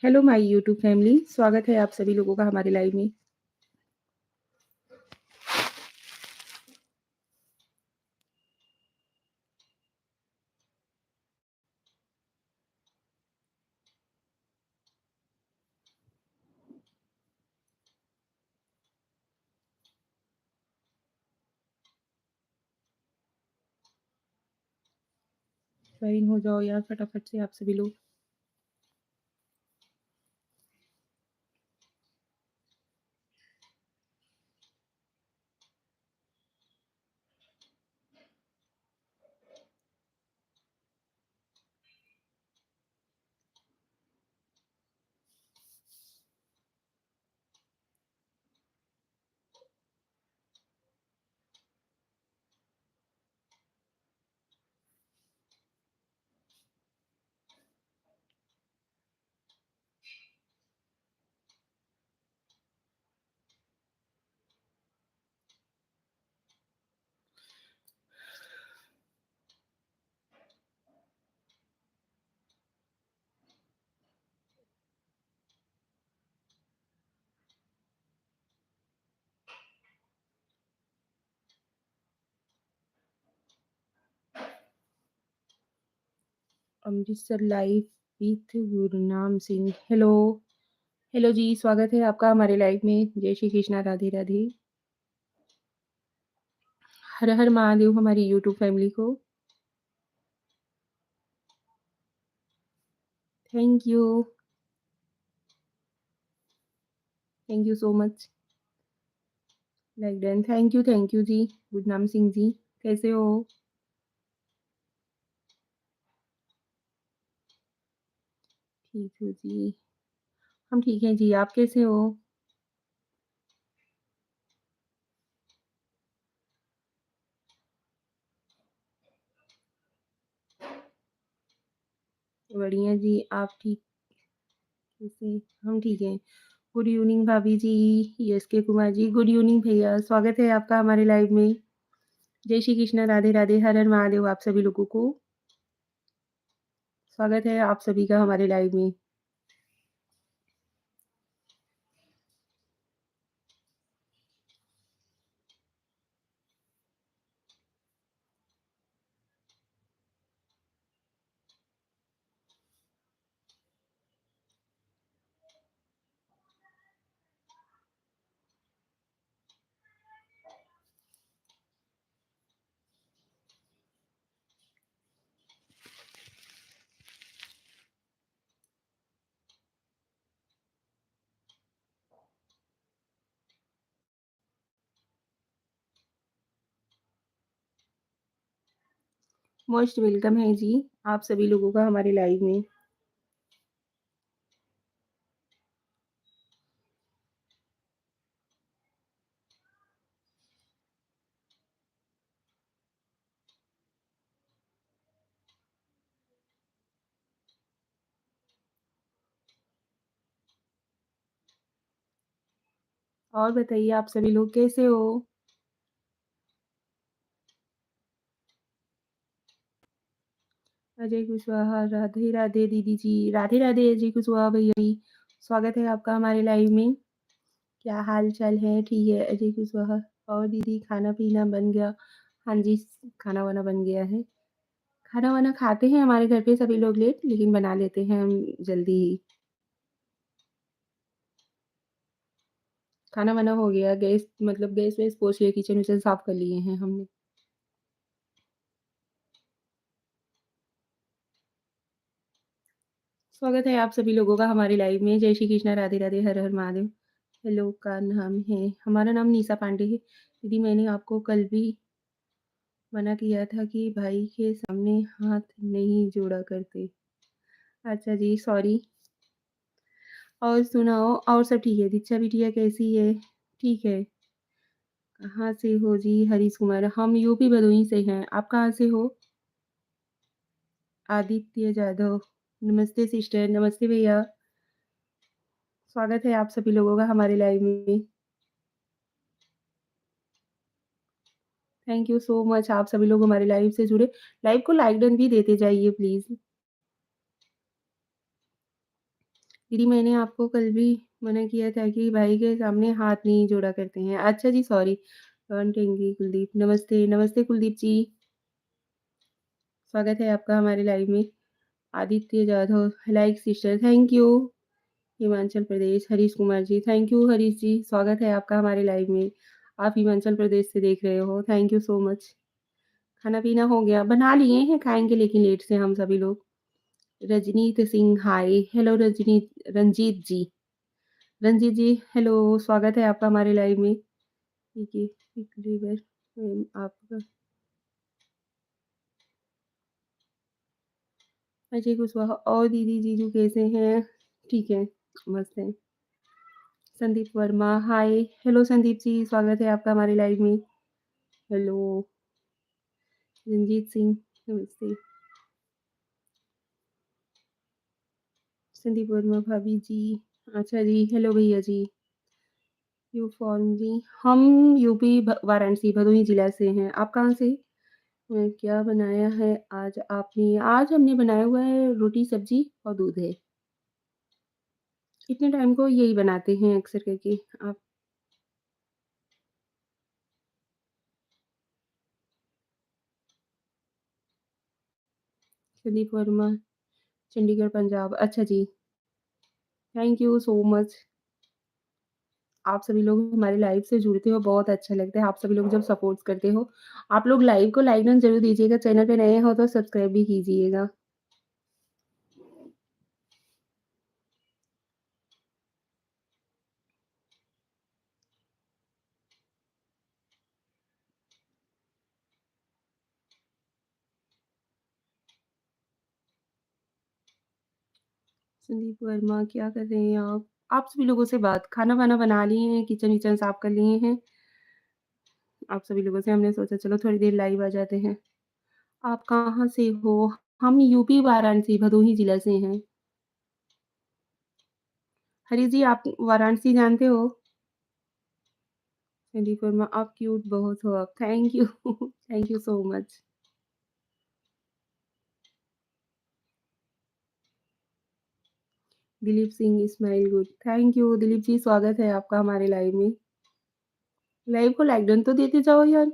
Hello my YouTube family, स्वागत है आप सभी लोगों का हमारे लाइव में। जॉइन हो जाओ यार फटाफट से आप सभी लोग। Amritsar live with Gurnam Singh. Hello, hello जी, स्वागत है आपका हमारे लाइव में। जय श्री कृष्णा, राधे राधे। हर हर महादेव हमारी यूट्यूब फैमिली को। Thank you, thank you so much. Like done, thank you ji. Gurnam Singh ji, कैसे हो? ठीक हो जी, हम ठीक हैं जी, आप कैसे हो? बढ़िया जी, आप ठीक? कैसे? हम ठीक हैं। गुड इवनिंग भाभी जी, यस के कुमार जी, गुड इवनिंग भैया, स्वागत है आपका हमारे लाइव में। जय श्री कृष्ण, राधे राधे, हर हर महादेव आप सभी लोगों को। स्वागत है आप सभी का हमारे लाइव में। मोस्ट वेलकम है जी, आप सभी लोगों का हमारे लाइव में। और बताइए आप सभी लोग कैसे हो? अजय कुशवाहा, राधे राधे दीदी जी, राधे राधे अजय कुशवाहा भैया जी, स्वागत है आपका हमारे लाइव में। क्या हाल चाल है? ठीक है अजय कुशवाहा। और दीदी खाना पीना बन गया? हाँ जी, खाना वाना बन गया है। खाना वाना खाते हैं हमारे घर पे सभी लोग लेट, लेकिन बना लेते हैं हम जल्दी ही। खाना वाना हो गया, गैस मतलब गैस वैस पोंछ लिया, किचन विचन साफ कर लिए हैं हमने। स्वागत है आप सभी लोगों का हमारे लाइव में। जय श्री कृष्णा, राधे राधे, हर हर महादेव। हेलो, का नाम है, हमारा नाम निशा पांडे है। दीदी मैंने आपको कल भी मना किया था कि भाई के सामने हाथ नहीं जोड़ा करते। अच्छा जी, सॉरी। और सुनाओ, और सब ठीक है? दीक्षा बिटिया कैसी है? ठीक है। कहाँ से हो जी? हरीश कुमार, हम यूपी भदोही से हैं। आप कहाँ से हो? आदित्य जाधव, नमस्ते सिस्टर, नमस्ते भैया। स्वागत है आप सभी लोगों का हमारे लाइव में। थैंक यू सो मच, आप सभी लोग हमारे लाइव से जुड़े। लाइव को लाइक डन भी देते जाइए प्लीज़। दीदी मैंने आपको कल भी मना किया था कि भाई के सामने हाथ नहीं जोड़ा करते हैं। अच्छा जी सॉरी। Don't angry Kuldeep. नमस्ते, नमस्ते कुलदीप जी। स्वागत है आपका हमारे लाइव में। Aditya Jadhav like sister thank you. Himachal Pradesh Harish Kumar ji thank you Harish ji. स्वागत है आपका हमारे लाइव में। आप हिमाचल प्रदेश से देख रहे हो। Thank you so much. खाना-पीना हो गया? बना लिए हैं, खाएँगे लेकिन लेट से हम सभी लोग। रजनीत सिंह हाय, हेलो रंजीत जी। रंजीत जी हेलो, स्वागत है आपका हमारे लाइव में। ठीक है, एक डिलीवर आपका अजय कुशवाहा और दीदी जीजू कैसे हैं? ठीक है, मस्त हैं। संदीप वर्मा हाय, हेलो संदीप जी, स्वागत है आपका हमारे लाइव में। हेलो, रंजीत सिंह नमस्ते। संदीप वर्मा भाभी जी, अच्छा जी, हेलो भैया जी। यू फॉर्म जी, हम यूपी वाराणसी भदोही जिला से हैं। आप कहाँ से? क्या बनाया है आज आपने? आज हमने बनाया हुआ है रोटी सब्जी और दूध है। इतने टाइम को यही बनाते हैं अक्सर करके। आप संदीप वर्मा चंडीगढ़ पंजाब। अच्छा जी, थैंक यू सो मच। आप सभी लोग हमारे लाइव से जुड़ते हो, बहुत अच्छा लगता है। आप सभी लोग जब सपोर्ट्स करते हो। आप लोग लाइव को लाइक डन ज़रूर दीजिएगा, चैनल पे नए हो तो सब्सक्राइब भी कीजिएगा। संदीप वर्मा क्या कर रहे हैं आप? आप सभी लोगों से बात खाना-वाना बना लिए हैं, किचन-विचन साफ कर लिए हैं? आप सभी लोगों से हमने सोचा चलो थोड़ी देर लाइव आ जाते हैं। आप कहाँ से हो? हम यूपी वाराणसी भदोही जिला से हैं। हरी जी आप वाराणसी जानते हो? संदीप वर्मा आप क्यूट बहुत हो आप। Thank you thank you so much. Dilip Singh smile good. Thank you Dilip ji स्वागत है आपका हमारे लाइव में। लाइव को लाइक डन तो देते जाओ यार।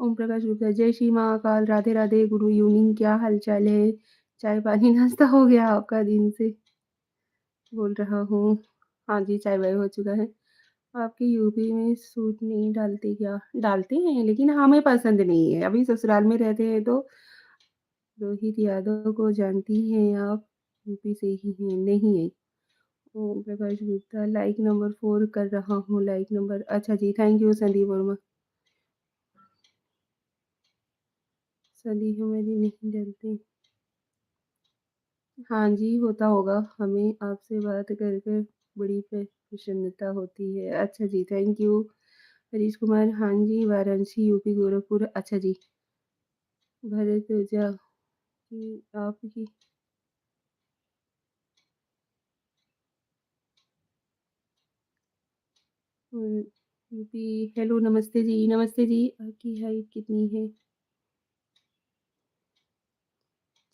ओम प्रकाश गुप्ता जय श्री महाकाल, राधे राधे, गुड इवनिंग, क्या हाल-चाल है? चाय-पानी नाश्ता हो गया आपका दिन से? बोल रहा हूँ। हाँ जी, चाय-वाय हो चुका है। आपके यूपी में सूट नहीं डालते क्या? डालते हैं लेकिन हमें पसंद नहीं है। अभी ससुराल में रहते हैं तो रोहित यादव को जानती हैं आप? यूपी से ही हैं, नहीं है। ओम प्रकाश गुप्ता लाइक नंबर 4 कर रहा हूँ, लाइक नंबर अच्छा जी, थैंक यू संदीप वर्मा। संदीप हमारी नहीं डलते। हाँ जी, होता होगा। हमें आपसे बात कर कर बड़ी प्रसन्नता होती है। अच्छा जी, थैंक यू। हरीश कुमार हाँ जी, वाराणसी, यूपी, गोरखपुर। अच्छा जी, भरत ओझा की आपकी यूपी हेलो नमस्ते जी। आपकी हाइट कितनी है?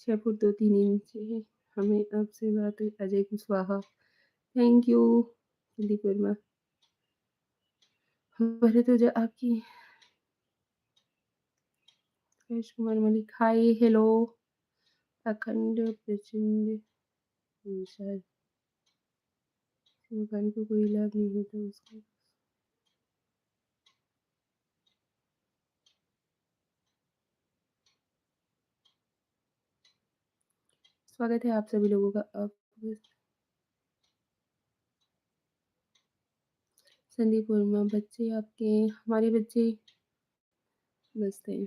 6 फुट 2 3 इंच है। हमें आपसे बात अजय कुशवाहा। Thank you Sandeep Verma. भरत ओझा आपकी हरीश कुमार मलिक हाय, हेलो। अखंड प्रचंड अनुसार मकान को कोई लाभ नहीं होता उसका। स्वागत है आप सभी लोगों का। आप संदीप वर्मा बच्चे आपके हमारे बच्चे मस्त हैं।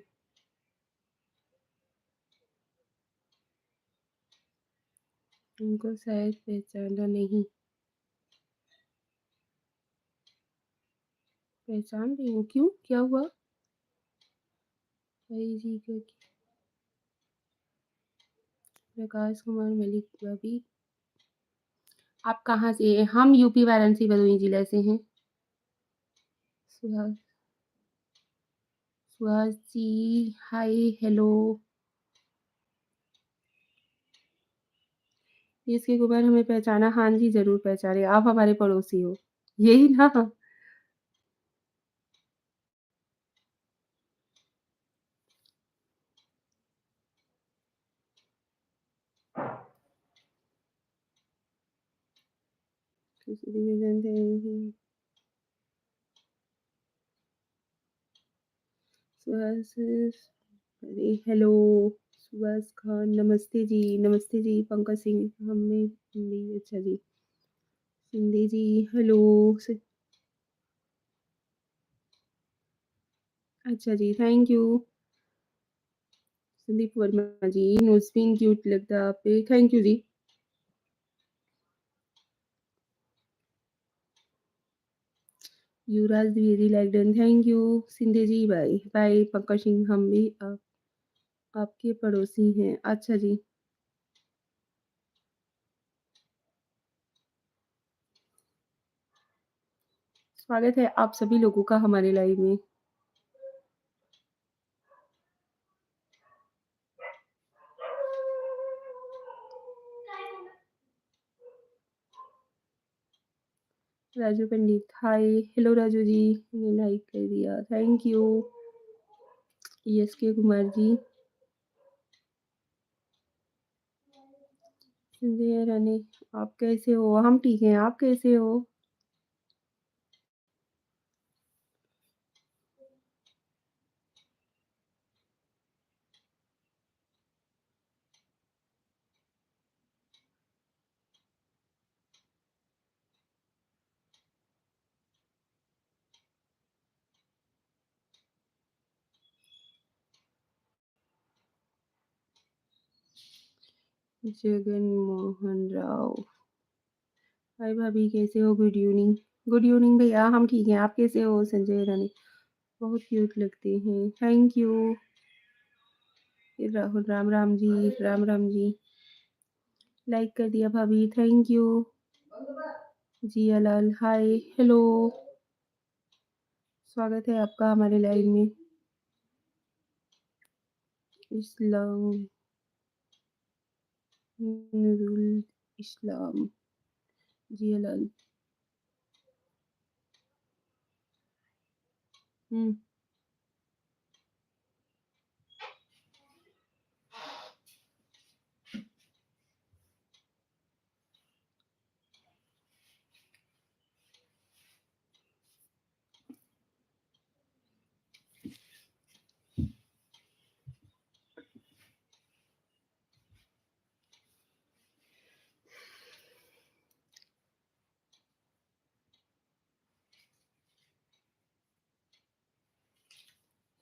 उनको शायद पहचाना नहीं। पहचान रही हूँ, क्यों? क्या हुआ? भाई जी का प्रकाश कुमार मलिक भाभी। आप कहाँ से हैं? हम यूपी वाराणसी भदोही जिला से हैं। सुहास सुहास जी हाय, हेलो। इसके कुमार हमें पहचाना? हाँ जी, ज़रूर पहचाने, आप हमारे पड़ोसी हो। यही ना? किसी भी जानते हैं सुहास अरे हेलो, सुहास खान नमस्ते जी, पंकज सिंह हमें भी अच्छा जी, सिंधी जी हेलो स अच्छा जी, thank you. Sandeep Verma ji, nose pin cute लगता है आप पे, थैंक यू जी। Yuvraj Dwivedi like done, thank you. Sindhe ji bye, bye Pankaj Singh हम भी आपके पड़ोसी हैं। अच्छा जी, स्वागत है आप सभी लोगों का हमारे लाइव में। राजू पंडित, हाय, हेलो राजू जी, मैंने लाइक कर दिया, थैंक यू। एस के कुमार जी, संजय राणे, आप कैसे हो? हम ठीक हैं, आप कैसे हो? जगन मोहन राव, हाय भाभी कैसे हो? Good evening. गुड इवनिंग भैया, हम ठीक हैं, आप कैसे हो? संजय राणे, बहुत क्यूट लगते हैं, thank you. Rahul Ram Ram ji, Ram Ram ji, like कर दिया भाभी, thank you. Jiya Lal, hi, hello, स्वागत है आपका हमारे लाइव में। इस्लाम नूरुल इस्लाम, जिया लाल, हम्म।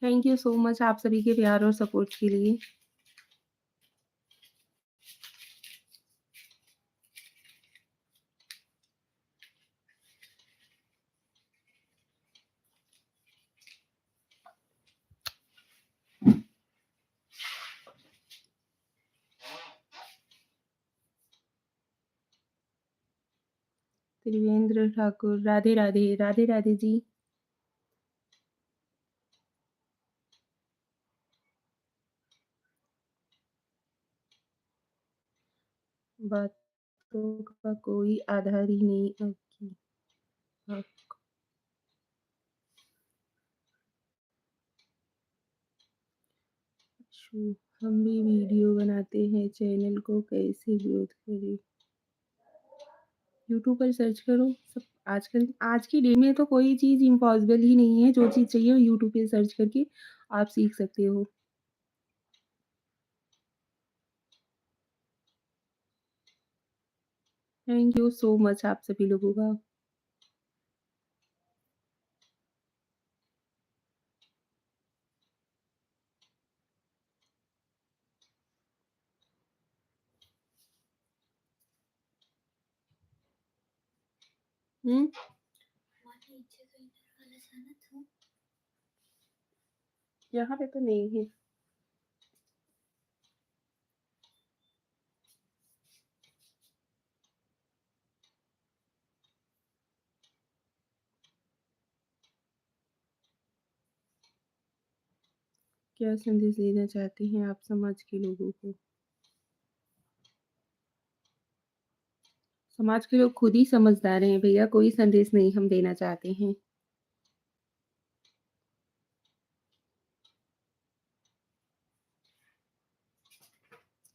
थैंक यू सो मच आप सभी के प्यार और सपोर्ट के लिए। त्रिवेंद्र ठाकुर, राधे राधे, राधे राधे जी। बातों का कोई आधार ही नहीं आपकी, आप शो, हम भी वीडियो बनाते हैं, चैनल को कैसे ग्रोथ करें? यूट्यूब पर सर्च करो, सब आजकल आज की डेट में तो कोई चीज़ इम्पॉसिबल ही नहीं है, जो चीज़ चाहिए वो यूट्यूब पे सर्च करके आप सीख सकते हो। थैंक यू सो मच आप सभी लोगों का। हुँ, यहाँ पे तो नहीं है। क्या संदेश देना चाहते हैं आप समाज के लोगों को? समाज के लोग खुद ही समझदार हैं भैया, कोई संदेश नहीं हम देना चाहते हैं।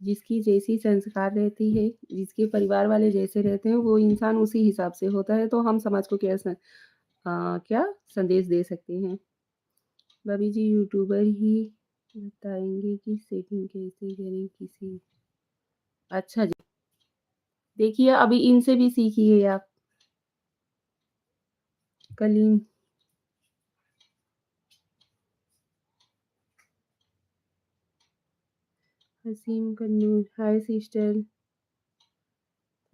जिसकी जैसी संस्कार रहती है, जिसके परिवार वाले जैसे रहते हैं, वो इंसान उसी हिसाब से होता है, तो हम समाज को क्या संदेश दे सकते हैं? भाभी जी यूट्यूबर ही बताएँगे कि सेटिंग कैसे करें किसी। अच्छा जी, देखिए अभी इनसे भी सीखिए आप। Kaleem Haseem Kannur, hi sister,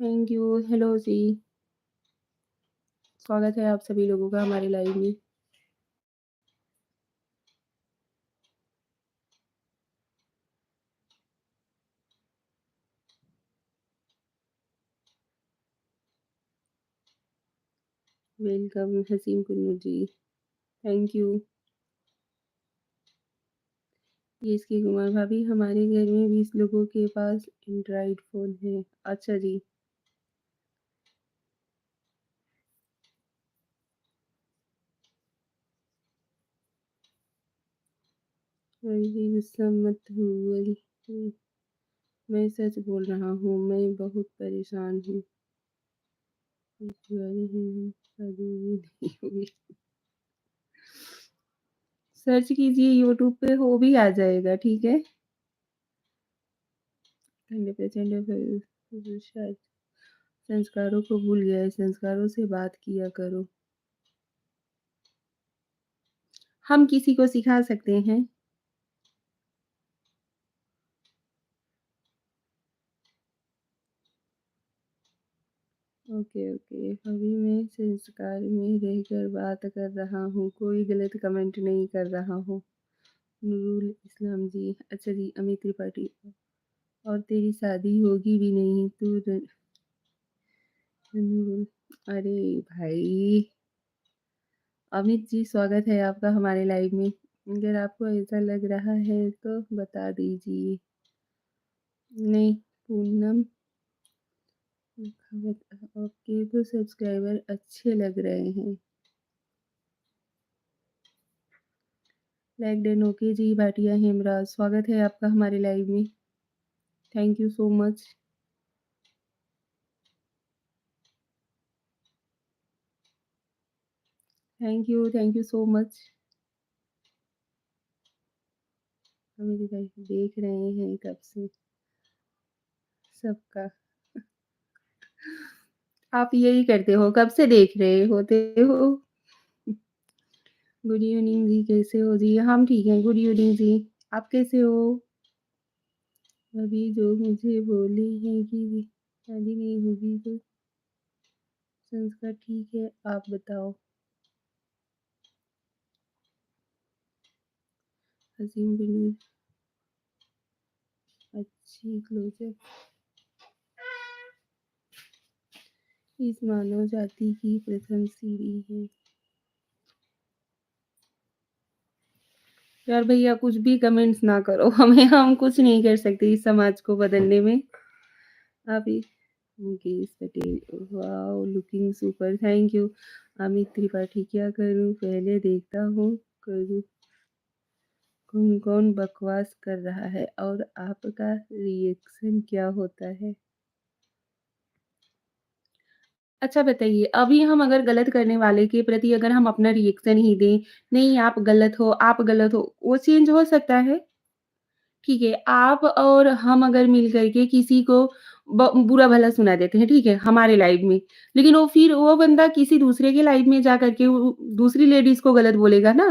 thank you, hello जी, स्वागत है आप सभी लोगों का हमारे लाइव में। Welcome Haseem Kannur ji, thank you. ये इसकी कुमार भाभी हमारे घर में 20 लोगों के पास एंड्रॉइड फ़ोन है। अच्छा जी, जी गुस्सा मत हुई, मैं सच बोल रहा हूँ, मैं बहुत परेशान हूँ। शादी भी नहीं हुई। सर्च कीजिए यूट्यूब पे हो भी आ जाएगा, ठीक है? 100% शायद संस्कारों को भूल गया है, संस्कारों से बात किया करो। हम किसी को सिखा सकते हैं। Okay, okay. अभी मैं संस्कार में रहकर बात कर रहा हूँ, कोई गलत कमेंट नहीं कर रहा हूँ। नूरुल इस्लाम जी, अच्छा जी, अमित त्रिपाठी और तेरी शादी होगी भी नहीं तू नूरुल अरे भाई! अमित जी स्वागत है आपका हमारे लाइव में। अगर आपको ऐसा लग रहा है तो बता दीजिए। नहीं, पूनम आपके तो सब्सक्राइबर अच्छे लग रहे हैं। लाइक डन ओके जी भाटिया हेमराज स्वागत है आपका हमारे लाइव में। Thank you so much. Thank you so much. Amit भाई देख रहे हैं कब से सबका। आप यही करते हो, कब से देख रहे होते हो? गुड इवनिंग जी, कैसे हो जी? हम ठीक हैं, गुड इवनिंग जी। आप कैसे हो? अभी जो मुझे बोले हैं कि शादी नहीं होगी तो संस्कार ठीक है, आप बताओ। हसीम बिन अच्छी क्लोजर इस मानव जाति की प्रथम सीढ़ी है। यार भैया कुछ भी कमेंट्स ना करो हमें, हम कुछ नहीं कर सकते इस समाज को बदलने में। आप ही Mukesh Patel wow looking super thank you. Amit Tripathi क्या करूं पहले देखता हूँ करूं कौन कौन बकवास कर रहा है और आपका रिएक्शन क्या होता है। अच्छा बताइए, अभी हम अगर गलत करने वाले के प्रति अगर हम अपना रिएक्शन ही दें, नहीं आप गलत हो, वो चेंज हो सकता है? ठीक है, आप और हम अगर मिल कर के किसी को बुरा-भला सुना देते हैं, ठीक है? हमारे लाइव में, लेकिन वो फिर वो बंदा किसी दूसरे के लाइव में जा कर के वो दूसरी लेडीज़ को गलत बोलेगा ना,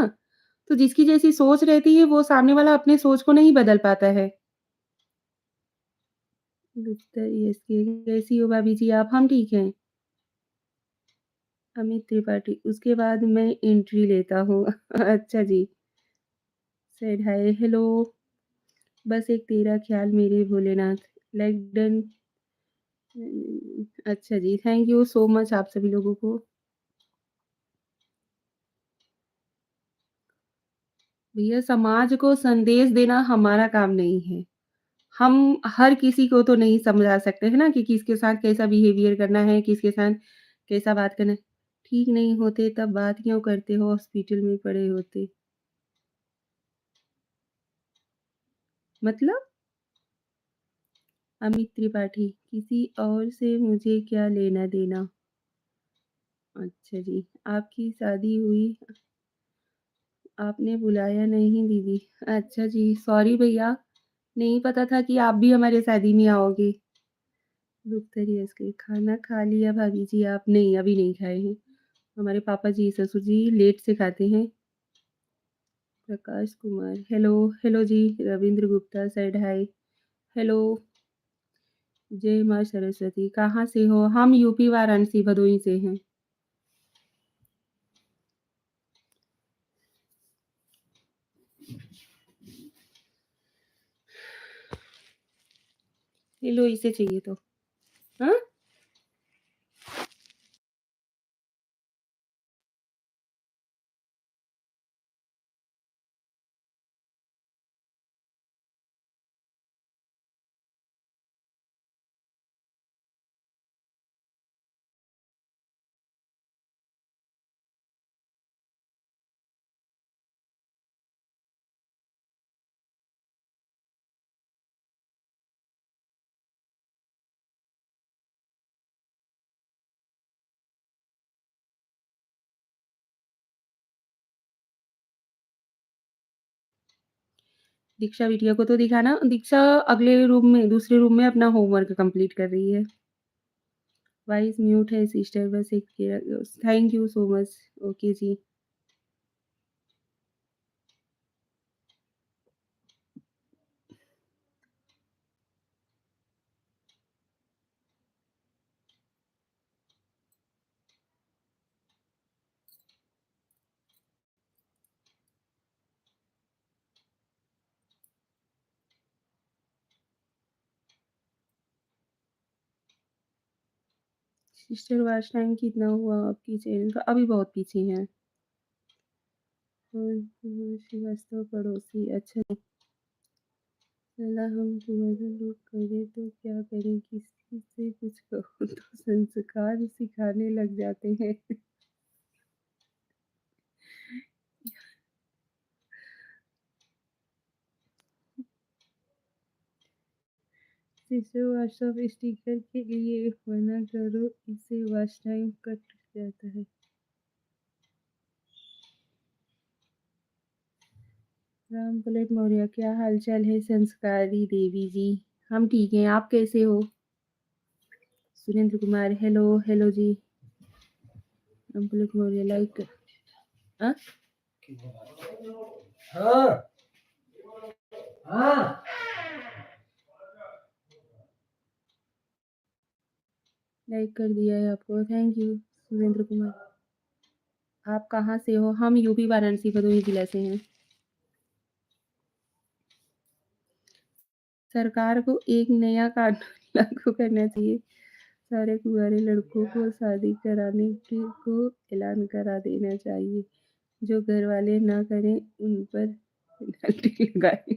तो जिसकी जैसी सोच रहती है, वो सामने वाला अपने सोच को नहीं बदल पाता है। गुप्ता एसके कैसी हो भाभी जी आप? हम ठीक हैं। अमित त्रिपाठी, उसके बाद मैं एंट्री लेता हूँ। अच्छा जी, सेड हाय, हेलो, बस एक तेरा ख्याल मेरे भोलेनाथ, लाइक डन अच्छा जी, थैंक यू सो मच आप सभी लोगों को। भैया समाज को संदेश देना हमारा काम नहीं है, हम हर किसी को तो नहीं समझा सकते, है ना? कि किसके साथ कैसा बिहेवियर करना है, किसके साथ कैसा बात करना है। ठीक नहीं होते तब बात क्यों करते हो हॉस्पिटल में पड़े होते? मतलब? अमित त्रिपाठी, किसी और से मुझे क्या लेना-देना? अच्छा जी, आपकी शादी हुई, आपने बुलाया नहीं दीदी। अच्छा जी, सॉरी भैया, नहीं पता था कि आप भी हमारे शादी में आओगे। दुखतरी के खाना खा लिया भाभी जी आप? नहीं, अभी नहीं खाए हैं। हमारे पापा जी, ससुर जी लेट से खाते हैं। प्रकाश कुमार, हेलो, हेलो जी, Ravindra Gupta said hi, hello, जय माँ सरस्वती, कहाँ से हो? हम यूपी वाराणसी भदोही से हैं। ये लो इसे चाहिए तो। हाँ? दीक्षा बिटिया को तो दिखाना। दीक्षा अगले रूम में, दूसरे रूम में अपना होमवर्क कंप्लीट कर रही है। वॉइस म्यूट है सिस्टर, बस एक thank you so much. Okay जी। सिस्टर वॉच टाइम कितना हुआ आपकी चैनल का? अभी बहुत पीछे हैं। और श्रीवास्तव पड़ोसी, अच्छा। सलाह हम तुम्हारे लोग करें तो क्या करें, किसी से कुछ कहो तो संस्कार सिखाने लग जाते हैं। सिस्टर व्हाट्सएप स्टिकर के लिए मना करो, इससे वॉच टाइम कट जाता है। राम पलट मौर्य, क्या हालचाल है संस्कारी देवी जी? हम ठीक हैं, आप कैसे हो? सुरेंद्र कुमार, हेलो, हेलो जी। राम पलट मौर्य लाइक, हाँ हाँ हाँ, लाइक कर दिया है आपको, थैंक यू सुरेंद्र कुमार। आप कहाँ से हो? हम यूपी वाराणसी भदोही जिला से हैं। सरकार को एक नया कानून लागू करना चाहिए, सारे कुंवारे लड़कों को शादी कराने के को ऐलान करा देना चाहिए, जो घर वाले ना करें उन पर पेनल्टी लगाए।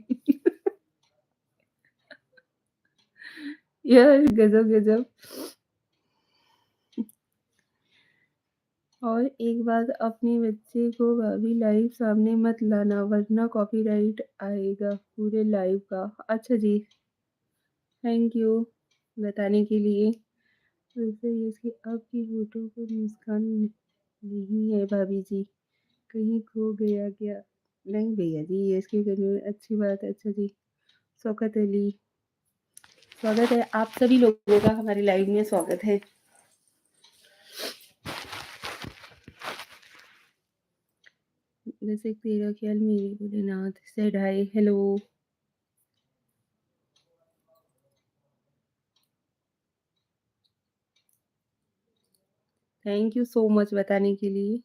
यार गजब गजब। और एक बात, अपने बच्चे को भाभी लाइव सामने मत लाना वरना कॉपीराइट आएगा पूरे लाइव का। अच्छा जी, थैंक यू बताने के लिए। वैसे इसकी आपकी फोटो पर मुस्कान नहीं है भाभी जी, कहीं खो गया क्या? नहीं भैया जी, ये इसकी करने अच्छी बात है। अच्छा जी, शौकत अली, स्वागत है आप सभी लोगों का हमारे लाइव में, स्वागत है। जैसे तेरा ख्याल मेरे Bholenath said hi, hello, thank you so much बताने के लिए।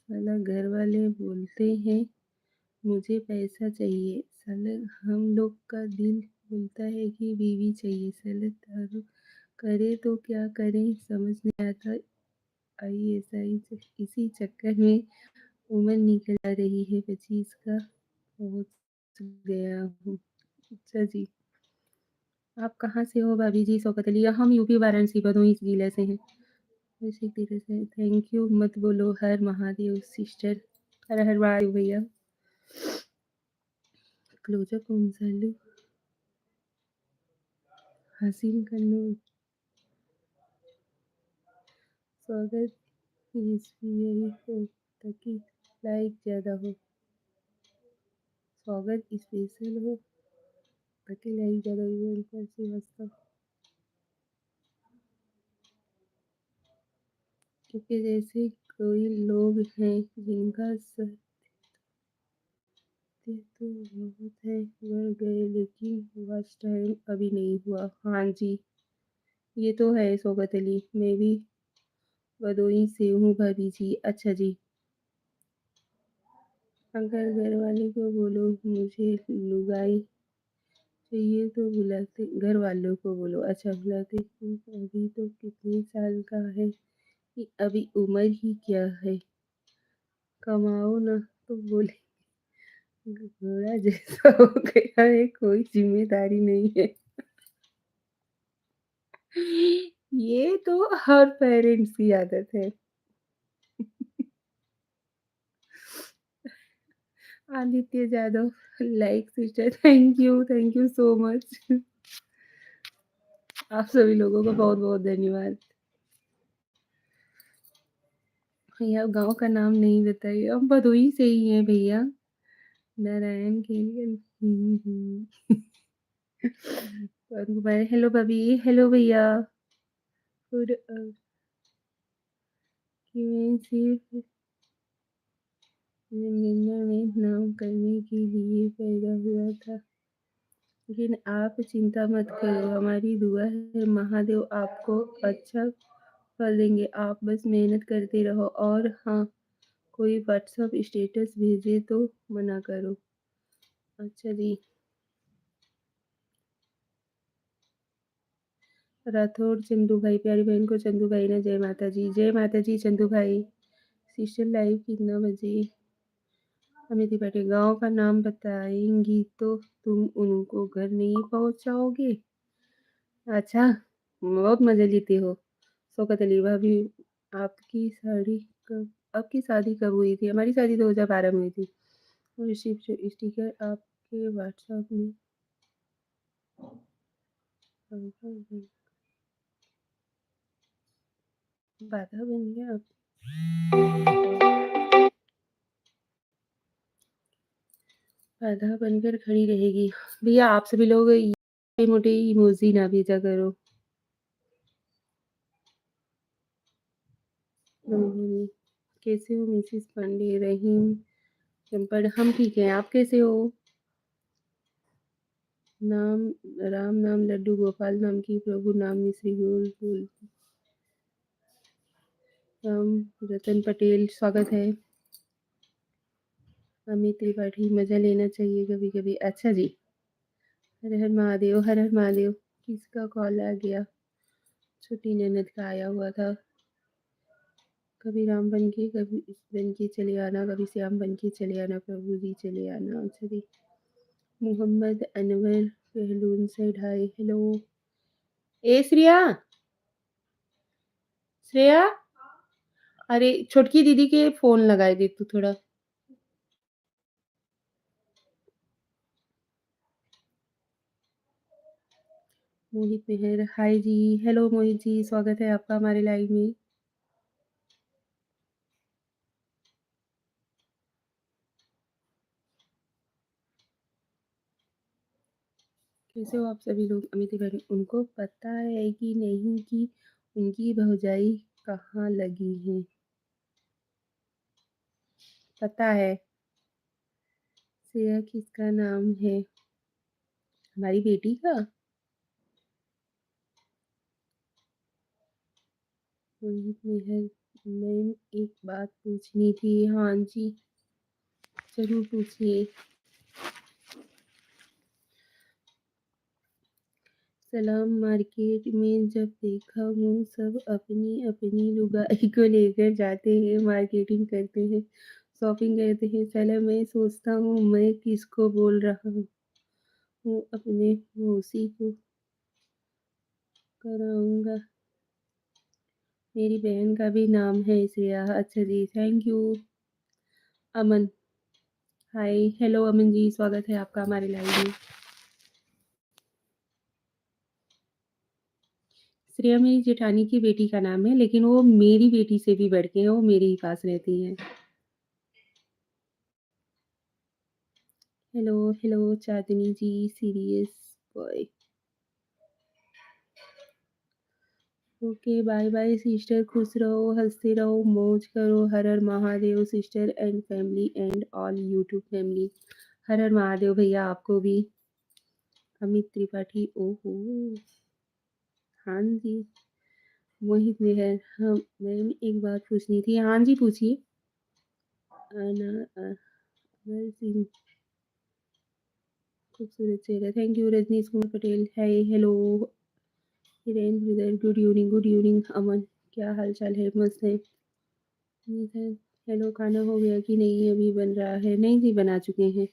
साला घर वाले बोलते हैं मुझे पैसा चाहिए, साला हम लोग का दिल बोलता है कि बीवी चाहिए, साला तारुफ करे तो क्या करें समझ नहीं आता। आईएसआई इसी चक्कर में उम्र निकल आ रही है 25 का पहुँच गया हूँ। अच्छा जी। आप कहाँ से हो भाभी जी? शौकत अली। हम यूपी वाराणसी भदोही जिले से हैं। इसी तरह से थैंक यू मत बोलो हर महादेव सिस्टर। हर हर महादेव भैया। क्लोजर कौन सा लूँ? हसीन कर लूँ? स्वागत यही हो ताकि लाइक ज़्यादा हो। स्वागत स्पेशल हो ताकि लाइक ज़्यादा हो। ऊपर से वास्तव क्योंकि जैसे कोई लोग हैं जिनका सत्य तो बहुत है बढ़ गए लेकिन वॉच टाइम अभी नहीं हुआ। हाँ जी, ये तो है शौकत अली। मैं भी भदोही से हूँ भाभी जी। अच्छा जी। अगर घर वाले को बोलो मुझे लुगाई चाहिए तो बुलाते, घर वालों को बोलो। अच्छा बुलाते हूँ। अभी तो कितने साल का है कि अभी उम्र ही क्या है, कमाओ ना तो बोले घोड़ा जैसा हो गया है, कोई जिम्मेदारी नहीं है। ये तो हर पेरेंट्स की आदत है। Aditya Jadav like sister, thank you so much. आप सभी लोगों को बहुत बहुत धन्यवाद। भैया गांव का नाम नहीं बताइए, हम भदोही से ही हैं भैया। नारायण के लिए। हेलो भाभी। हेलो भैया। और कि मैं सिर्फ जनगणना में नाम करने के लिए पैदा हुआ था, लेकिन आप चिंता मत करो, हमारी दुआ है महादेव आपको अच्छा फल देंगे। आप बस मेहनत करते रहो। और हाँ, कोई व्हाट्सएप स्टेटस भेजे तो मना करो। अच्छा जी। राठौड़ चंदू भाई, प्यारी बहन को चंदू भाई ने जय माता जी। जय माता जी चंदू भाई। सिस्टर लाइव कितना बजे? अमित पाटिल, गांव का नाम बताएंगी तो तुम उनको घर नहीं पहुंचाओगे। अच्छा, बहुत मजे लेते हो। शौकत अली भाभी, आपकी शादी आपकी शादी कब हुई थी? हमारी शादी 2012 में हुई थी। और स्टिकर आपके व्हाट्सएप में बाधा बन गया। बाधा बनकर खड़ी रहेगी। भैया आप सभी लोग ये मोटे इमोजी ना भेजा करो। कैसे हो मिसिस पांडे? रहीम चंपड़, हम ठीक हैं। आप कैसे हो? नाम राम नाम लड्डू गोपाल नाम की प्रभु नाम मिश्री गोल गोल राम रतन पटेल, स्वागत है। अमित त्रिपाठी, मजा लेना चाहिए कभी कभी। अच्छा जी। हर हर महादेव, हर हर महादेव। किसका कॉल आ गया? छोटी ननद का आया हुआ था। कभी राम बन के कभी इस बन के चले आना, कभी श्याम बन के चले आना, प्रभु जी चले आना। अच्छा जी। मोहम्मद अनवर पहलून से ढाई, हेलो। ए श्रेया, श्रेया, अरे छोटकी दीदी के फोन लगाए दे तू थोड़ा। मोहित मेहर, हाय जी। हेलो मोहित जी, स्वागत है आपका हमारे लाइव में। कैसे हो आप सभी लोग? अमित तिवारी, उनको पता है कि नहीं कि उनकी भौजाई कहाँ लगी है? पता है। श्रेया किसका नाम है? हमारी बेटी का। मोहित मेहर, मैम एक बात पूछनी थी। हाँ जी, जरूर पूछिए। सलाम मार्केट में जब देखा हूँ सब अपनी-अपनी लुगाई को लेकर जाते हैं, मार्केटिंग करते हैं, शॉपिंग करते हैं। साला मैं सोचता हूँ मैं किसको बोल रहा हूँ, अपने मौसी को कराऊँगा। मेरी बहन का भी नाम है श्रेया। अच्छा जी, thank you Aman. Hi, hello Aman ji, स्वागत है आपका हमारे लाइव में। श्रेया मेरी जेठानी की बेटी का नाम है, लेकिन वो मेरी बेटी से भी बढ़ के हैं, वो मेरे ही पास रहती हैं। Hello, hello Chandni ji, serious boy. Okay, bye bye sister, खुश रहो, हँसते रहो, मौज करो। हर हर Mahadev sister and family and all YouTube family. हर हर महादेव भैया आपको भी। अमित त्रिपाठी, ओहो! हाँ जी, मोहित मेहर। हाँ, मैम एक बात पूछनी थी। हाँ जी, पूछिए। अना अगर सिंह खूबसूरत चेहरा, thank you Rajnish Kumar Patel. Hi, hello Hiren brother, good evening, good evening Aman, क्या हाल चाल है? मस्त है। निधन, हेलो खाना हो गया कि नहीं? अभी बन रहा है। नहीं जी, बना चुके हैं।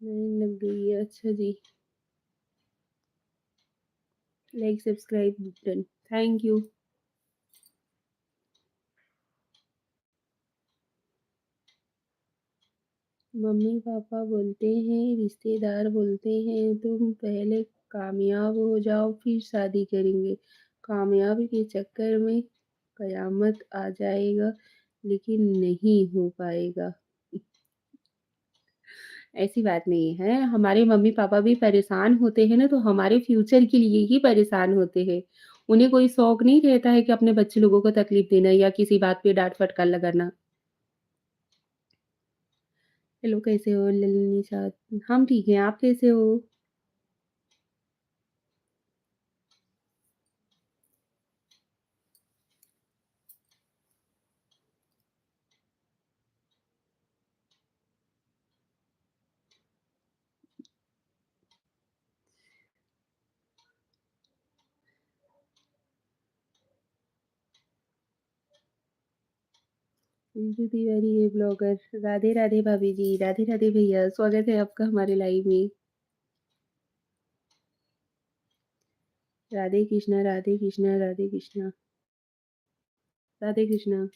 लाइन लग गई है। अच्छा जी, like subscribe done, thank you. मम्मी पापा बोलते हैं, रिश्तेदार बोलते हैं तुम पहले कामयाब हो जाओ फिर शादी करेंगे। कामयाबी के चक्कर में कयामत आ जाएगा, लेकिन नहीं हो पाएगा। ऐसी बात नहीं है, हमारे मम्मी-पापा भी परेशान होते हैं ना, तो हमारे फ्यूचर के लिए ही परेशान होते हैं। उन्हें कोई शौक नहीं रहता है कि अपने बच्चे लोगों को तकलीफ देना या किसी बात पे डाँट-फटकार लगाना। हेलो, कैसे हो निशा? हम ठीक हैं, आप कैसे हो? रिंकू तिवारी है ब्लॉगर। राधे राधे भाभी जी, राधे राधे भैया, स्वागत है आपका हमारे लाइव में। राधे कृष्णा, राधे कृष्णा, राधे कृष्णा, राधे कृष्णा।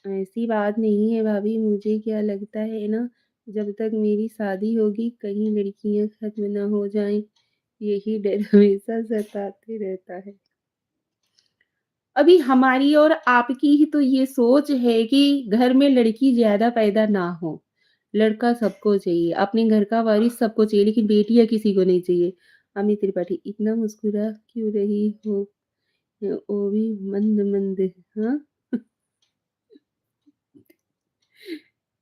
ऐसी बात नहीं है भाभी, मुझे क्या लगता है ना, जब तक मेरी शादी होगी कहीं लड़कियां खत्म ना हो जाएं, यही डर हमेशा सताते रहता है। अभी हमारी और आपकी ही तो ये सोच है कि घर में लड़की ज्यादा पैदा ना हो, लड़का सबको चाहिए, अपने घर का वारिस सबको चाहिए, लेकिन बेटियां किसी को नहीं चाहिए। अमित त्रिपाठी, इतना मुस्कुरा क्यों रही हो? वो भी मंद मंद। हाँ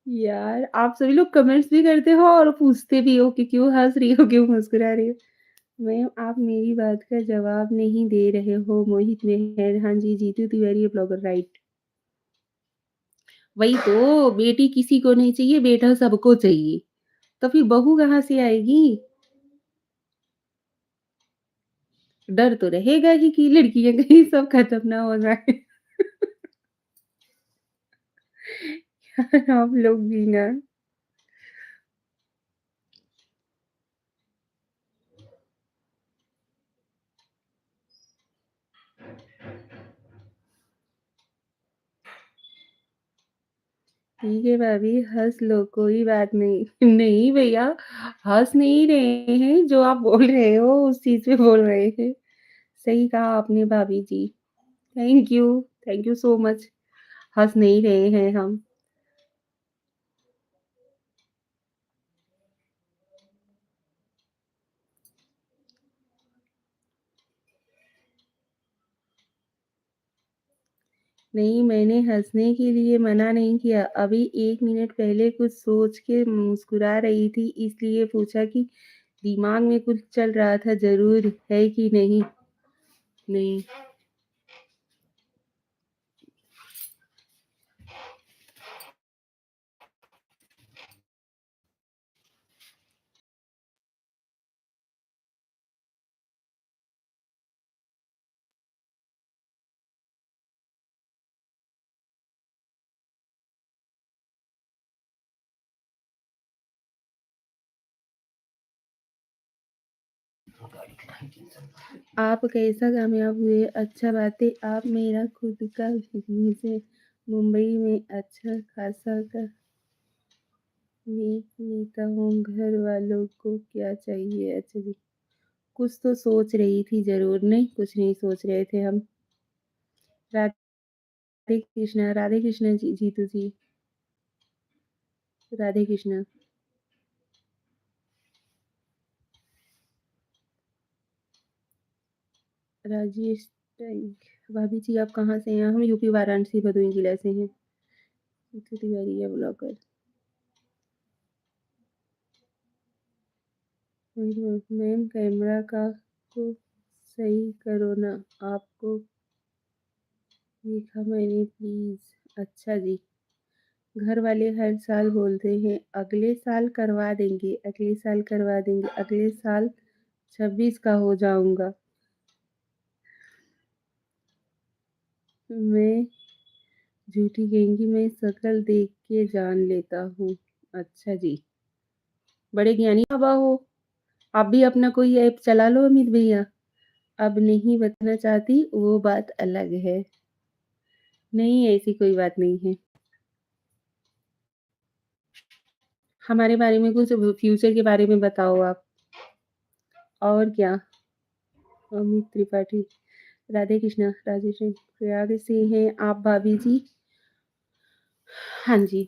यार, आप सभी लोग कमेंट्स भी करते हो और पूछते भी हो कि क्यों हँस रही हो, क्यों मुस्कुरा रही हो। मैम आप मेरी बात का जवाब नहीं दे रहे हो। मोहित मेहर, हाँ जी, जीतू तिवारी ब्लॉगर, राइट। वही तो, बेटी किसी को नहीं चाहिए, बेटा सबको चाहिए। तो फिर बहू कहाँ से आएगी? डर तो रहेगा ही कि लड़कियां कहीं सब खत्म ना हो जाए। यार आप लोग भी ना। ठीक है भाभी, हँस लो, कोई बात नहीं। नहीं भैया, हँस नहीं रहे हैं, जो आप बोल रहे हो उस चीज़ पे बोल रहे हैं। सही कहा आपने भाभी जी। Thank you so much. हँस नहीं रहे हैं हम। नहीं, मैंने हँसने के लिए मना नहीं किया। अभी 1 मिनट पहले कुछ सोच के मुस्कुरा रही थी, इसलिए पूछा कि दिमाग में कुछ चल रहा था ज़रूर है कि नहीं? नहीं। आप कैसा कामयाब हुए? अच्छा बात है, आप मेरा खुद का बिज़नेस है। मुंबई में अच्छा खासा मैं नेता हूँ, घर वालों को क्या चाहिए? अच्छा जी, कुछ तो सोच रही थी ज़रूर, नहीं कुछ नहीं सोच रहे थे हम। राधे कृष्णा जी जीतू जी, राधे कृष्णा। राजेश टैग भाभी जी आप कहाँ से हैं? हम यूपी वाराणसी भदोही जिला से हैं। नीतू तिवारी है ब्लॉगर। मैम कैमरा का को सही करो ना, आपको देखा मैंने प्लीज़। अच्छा जी, घर वाले हर साल बोलते हैं अगले साल करवा देंगे, अगले साल करवा देंगे, अगले साल 26 का हो जाऊँगा। मैं झूठी कहेंगी, मैं शक्ल देख के जान लेता हूँ। अच्छा जी, बड़े ज्ञानी बाबा हो। आप भी अपना कोई ऐप चला लो अमित भैया। अब नहीं बताना चाहती, वो बात अलग है। नहीं, ऐसी कोई बात नहीं है। हमारे बारे में कुछ फ्यूचर के बारे में बताओ आप। और क्या? अमित त्रिपाठी, राधे कृष्णा, राजेश प्रयाग से हैं आप भाभी जी? हाँ जी,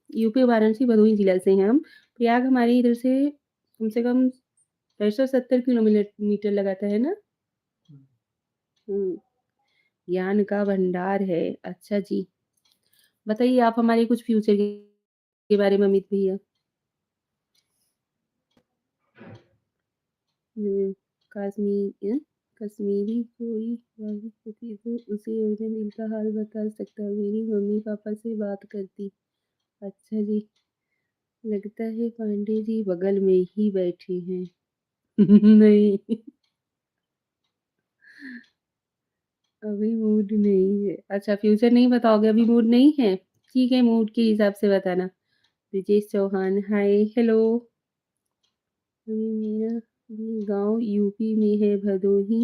यूपी वाराणसी भदोही जिला से हैं हम। प्रयाग हमारे इधर से कम से कम 670 किलोमीटर लगाता है ना? हुँ, ज्ञान का भंडार है। अच्छा जी, बताइए आप हमारे कुछ फ्यूचर के बारे में अमित भैया? हुँ, कश्मीरी कोई होती तो उसे अपने दिल का हाल बता सकता। मेरी मम्मी-पापा से बात करती। अच्छा जी, लगता है पांडे जी बगल में ही बैठे हैं। नहीं, अभी मूड नहीं है। अच्छा फ्यूचर नहीं बताओगे, अभी मूड नहीं है? ठीक है, मूड के हिसाब से बताना। ब्रिजेश चौहान, हाय, हेलो। अभी मेरा भी गाँव यूपी में है, भदोही।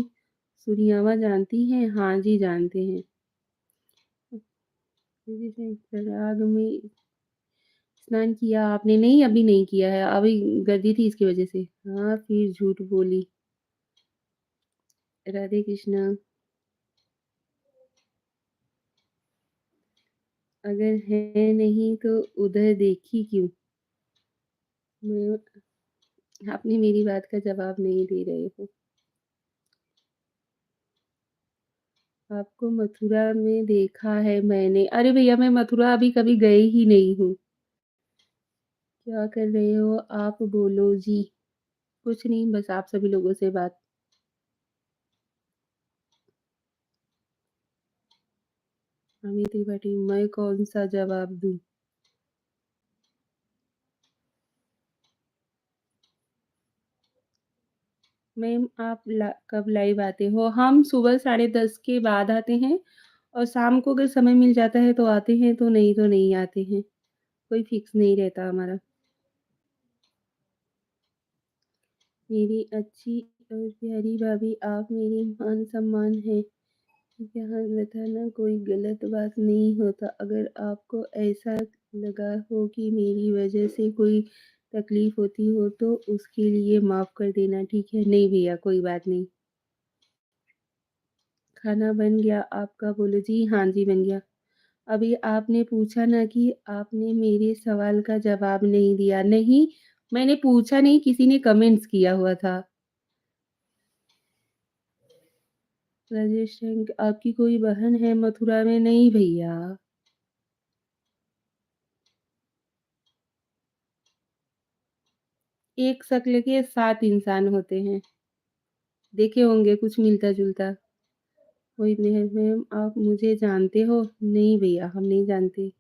सुरियामा जानती हैं? हाँ जी, जानते हैं। प्रयाग में स्नान किया आपने? नहीं, अभी नहीं किया है, अभी गर्दी थी इसकी वजह से। हाँ, फिर झूठ बोली। राधे कृष्णा, अगर है नहीं तो उधर देखी क्यों? मैं आपने मेरी बात का जवाब नहीं दे रहे हो। आपको मथुरा में देखा है मैंने। अरे भैया मैं मथुरा अभी कभी गई ही नहीं हूँ। क्या कर रहे हो आप बोलो जी? कुछ नहीं बस आप सभी लोगों से बात। अमित त्रिपाठी, मैं कौन-सा जवाब दूँ? मैम आप कब लाइव आते हो? हम सुबह 10:30 के बाद आते हैं और शाम को अगर समय मिल जाता है तो आते हैं, तो नहीं आते हैं। कोई फिक्स नहीं रहता हमारा। मेरी अच्छी और प्यारी भाभी, आप मेरी मान-सम्मान हैं। यहाँ बताना कोई गलत बात नहीं होता। अगर आपको ऐसा लगा हो कि मेरी वजह से कोई तकलीफ़ होती हो तो उसके लिए माफ़ कर देना, ठीक है? नहीं भैया कोई बात नहीं। खाना बन गया आपका? बोलो जी, हाँ जी बन गया। अभी आपने पूछा ना कि आपने मेरे सवाल का जवाब नहीं दिया। नहीं, मैंने पूछा नहीं, किसी ने कमेंट्स किया हुआ था। राजेश सिंह, आपकी कोई बहन है मथुरा में? नहीं भैया। एक शक्ल के 7 इंसान होते हैं। देखे होंगे कुछ मिलता-जुलता। वही मेहर मैम आप मुझे जानते हो? नहीं भैया हम नहीं जानते।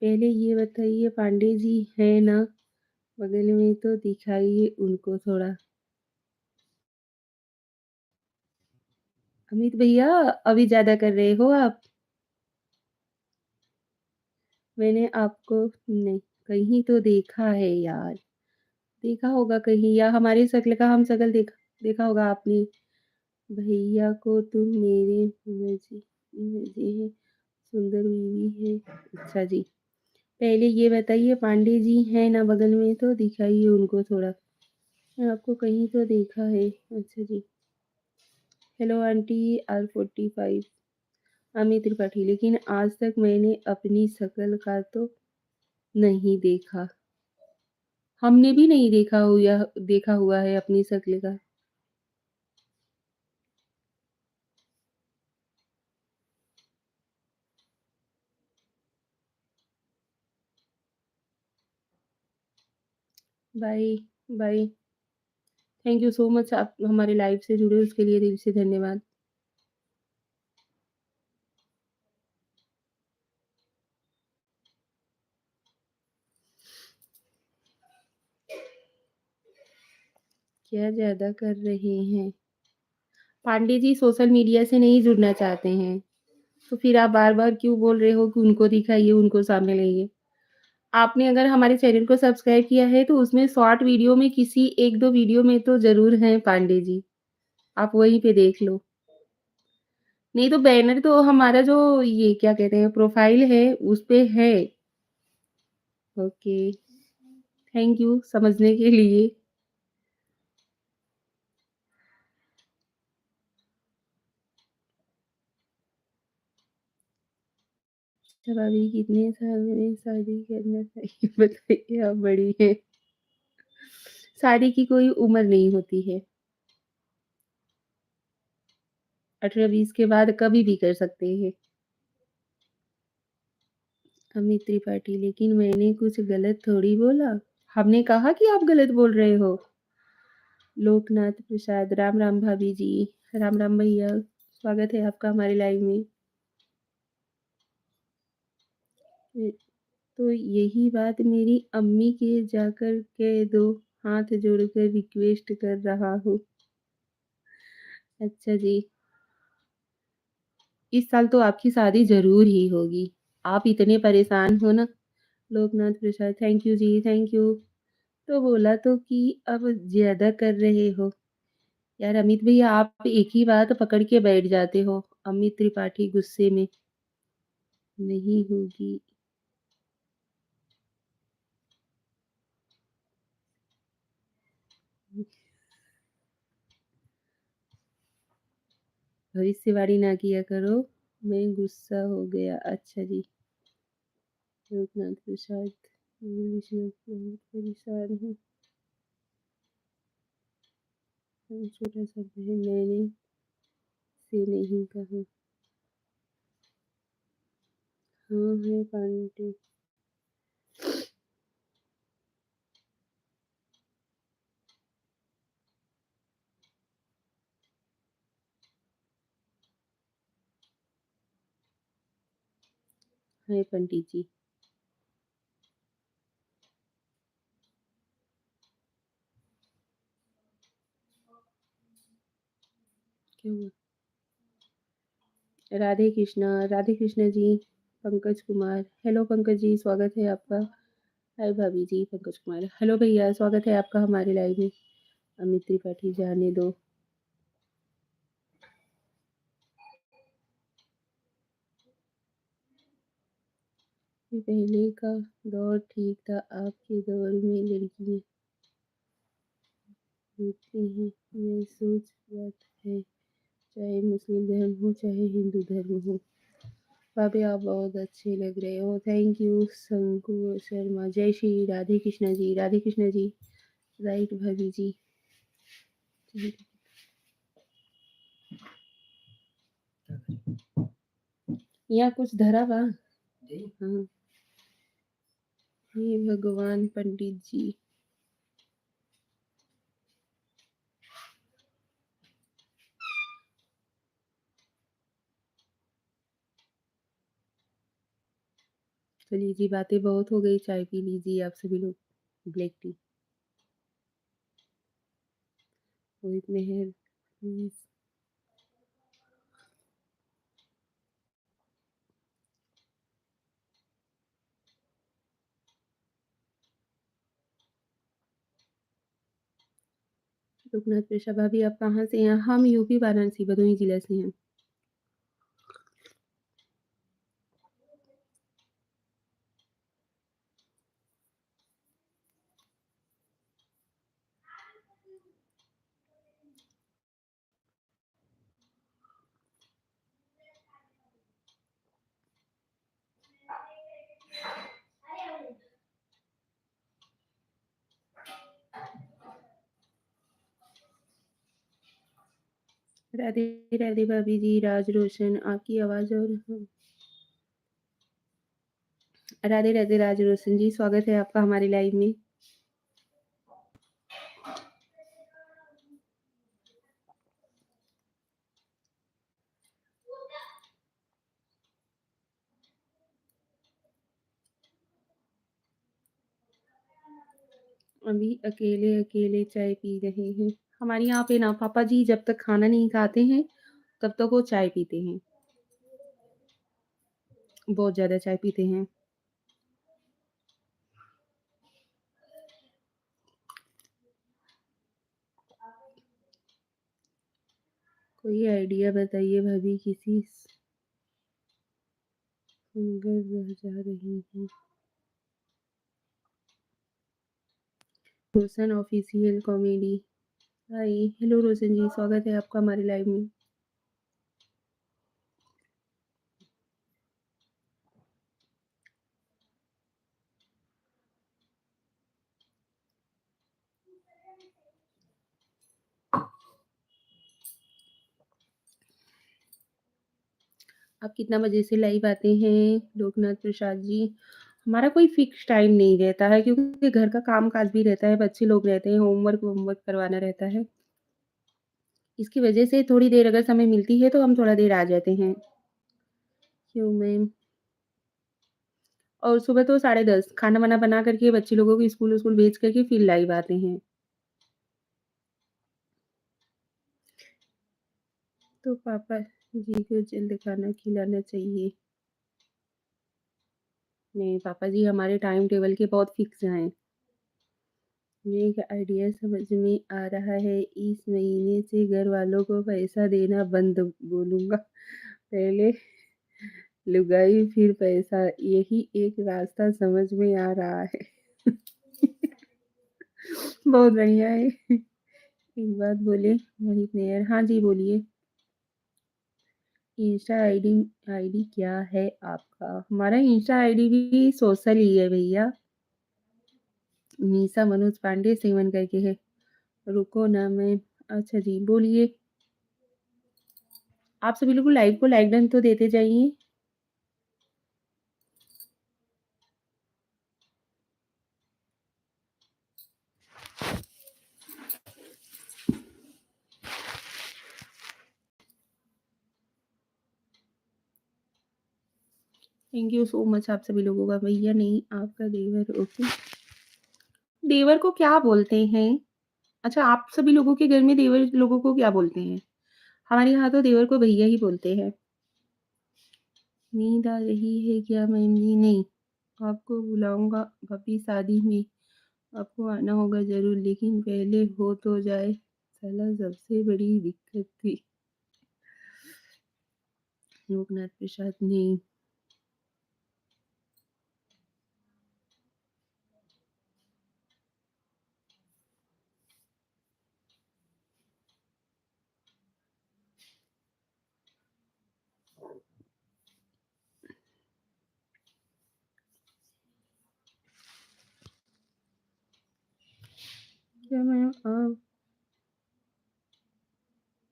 पहले ये बताइए पांडे जी हैं ना? बगल में तो दिखाइए उनको थोड़ा। अमित भैया अभी ज़्यादा कर रहे हो आप। मैंने आपको नहीं कहीं तो देखा है यार। देखा होगा कहीं या हमारी शक्ल का हम शक्ल देखा देखा होगा आपने। भैया को तुम मेरे मजे मजे हैं, सुंदर बीवी है। अच्छा जी। पहले ये बताइए पांडे जी हैं ना बगल में तो दिखाइए उनको थोड़ा। मैं आपको कहीं तो देखा है। अच्छा जी। Hello aunty R45 Amit Tripathi लेकिन आज तक मैंने अपनी शक्ल का तो नहीं देखा। हमने भी नहीं देखा हुआ है अपनी शक्ल का। Bye, bye. Thank you so much आप हमारे लाइव से जुड़े उसके लिए दिल से धन्यवाद। क्या ज़्यादा कर रहे हैं? पांडे जी सोशल मीडिया से नहीं जुड़ना चाहते हैं, तो फिर आप बार-बार क्यों बोल रहे हो कि उनको दिखाइए, उनको सामने लाइए? आपने अगर हमारे चैनल को सब्सक्राइब किया है तो उसमें शॉर्ट वीडियो में किसी 1-2 वीडियो में तो ज़रूर हैं पांडे जी, आप वहीं पे देख लो। नहीं तो बैनर तो हमारा जो ये क्या कहते हैं प्रोफाइल है उस पे है। ओके, थैंक यू समझने के लिए। जब अभी कितने साल में शादी करना चाहिए बताइए आप बड़ी हैं। शादी की कोई उम्र नहीं होती है। 18-20 के बाद कभी भी कर सकते हैं। अमित त्रिपाठी लेकिन मैंने कुछ गलत थोड़ी बोला। हमने कहा कि आप गलत बोल रहे हो। लोकनाथ प्रसाद, राम राम भाभी जी, राम राम भैया, स्वागत है आपका हमारे लाइव में। तो यही बात मेरी अम्मी के जाकर कह दो, हाथ जोड़कर रिक्वेस्ट कर रहा हूँ। अच्छा जी, इस साल तो आपकी शादी ज़रूर ही होगी। आप इतने परेशान हो ना। Loknath Prasad thank you ji, thank you. तो बोला तो कि अब ज़्यादा कर रहे हो। यार अमित भैया आप एक ही बात पकड़ के बैठ जाते हो। अमित त्रिपाठी गुस्से में नहीं होगी। भविष्यवाणी ना किया करो, मैं गुस्सा हो गया। अच्छा जी, लोकनाथ प्रसाद इंग्लिश में बहुत परेशान हूँ। छोटा सा बहन मैंने से नहीं कहा। हाँ है पांडे है पंडित जी। क्या हुआ? राधे कृष्णा जी, पंकज कुमार, हेलो पंकज जी, स्वागत है आपका। हाय भाभी जी, पंकज कुमार, हेलो भैया, स्वागत है आपका हमारे लाइव में। अमित त्रिपाठी जाने दो। पहले का दौर ठीक था, आपके दौर में लड़कियां होती हैं, ये सोच बात है, चाहे मुस्लिम धर्म हो चाहे हिंदू धर्म हो। भाभी आप बहुत अच्छे लग रहे हो, थैंक यू शंकु शर्मा। जय श्री राधे कृष्णा जी, राधे कृष्णा जी, राइट भाभी जी। यहाँ कुछ धरा बा। हाँ, हे भगवान पंडित जी। चलिए जी बातें बहुत हो गई, चाय पी लीजिए आप सभी लोग। Black tea Rohit Mehar please. Loknath पेशा भाभी आप कहाँ से हैं? हम यूपी वाराणसी भदोही जिला से हैं। राधे राधे भाभी जी, राज रोशन आपकी आवाज़ और राधे राधे राज रोशन जी, स्वागत है आपका हमारे लाइव में। अभी अकेले-अकेले चाय पी रहे हैं। हमारे यहाँ पे ना पापा जी जब तक खाना नहीं खाते हैं, तब तक वो चाय पीते हैं। बहुत ज़्यादा चाय पीते हैं। कोई आइडिया बताइए भाभी किसी सिंगर रह जा रही हैं। रोशन ऑफिशियल कॉमेडी। हाय, हेलो रोशन जी, स्वागत है आपका हमारे लाइव में। आप कितना बजे से लाइव आते हैं लोकनाथ प्रसाद जी? हमारा कोई फिक्स टाइम नहीं रहता है क्योंकि घर का काम-काज भी रहता है, बच्चे लोग रहते हैं, होमवर्क-वोमवर्क करवाना रहता है। इसकी वजह से थोड़ी देर अगर समय मिलती है तो हम थोड़ा देर आ जाते हैं। क्यों मैम? और सुबह तो 10:30 खाना-वाना बना कर के बच्चे लोगों को स्कूल-वुस्कूल भेज कर के फिर लाइव आते हैं। तो पापा जी को जल्द खाना खिलाना चाहिए। नहीं, पापा जी हमारे टाइम टेबल के बहुत फिक्स हैं। मुझे एक आइडिया समझ में आ रहा है, इस महीने से घरवालों को पैसा देना बंद बोलूँगा। पहले लुगाई फिर पैसा, यही एक रास्ता समझ में आ रहा है। बहुत बढ़िया है। एक बात बोले मोहित नैयर, हाँ जी बोलिए। इंस्टा आईडी आईडी क्या है आपका? हमारा इंस्टा आईडी भी सोशल ही है भैया। मीसा मनोज पांडे 7 करके है। रुको ना मैं, अच्छा जी बोलिए। आप सभी लोग लाइव को लाइक डन तो देते जाइए। थैंक यू सो मच आप सभी लोगों का। भैया नहीं आपका देवर, ओके। देवर को क्या बोलते हैं? अच्छा, आप सभी लोगों के घर में देवर लोगों को क्या बोलते हैं? हमारे यहाँ तो देवर को भैया ही बोलते हैं। नींद आ रही है क्या मैम जी? नहीं, आपको बुलाऊँगा भाभी शादी में, आपको आना होगा ज़रूर, लेकिन पहले हो तो जाए, साला सबसे बड़ी दिक्कत थी। लोकनाथ प्रसाद नहीं। क्या मैम आप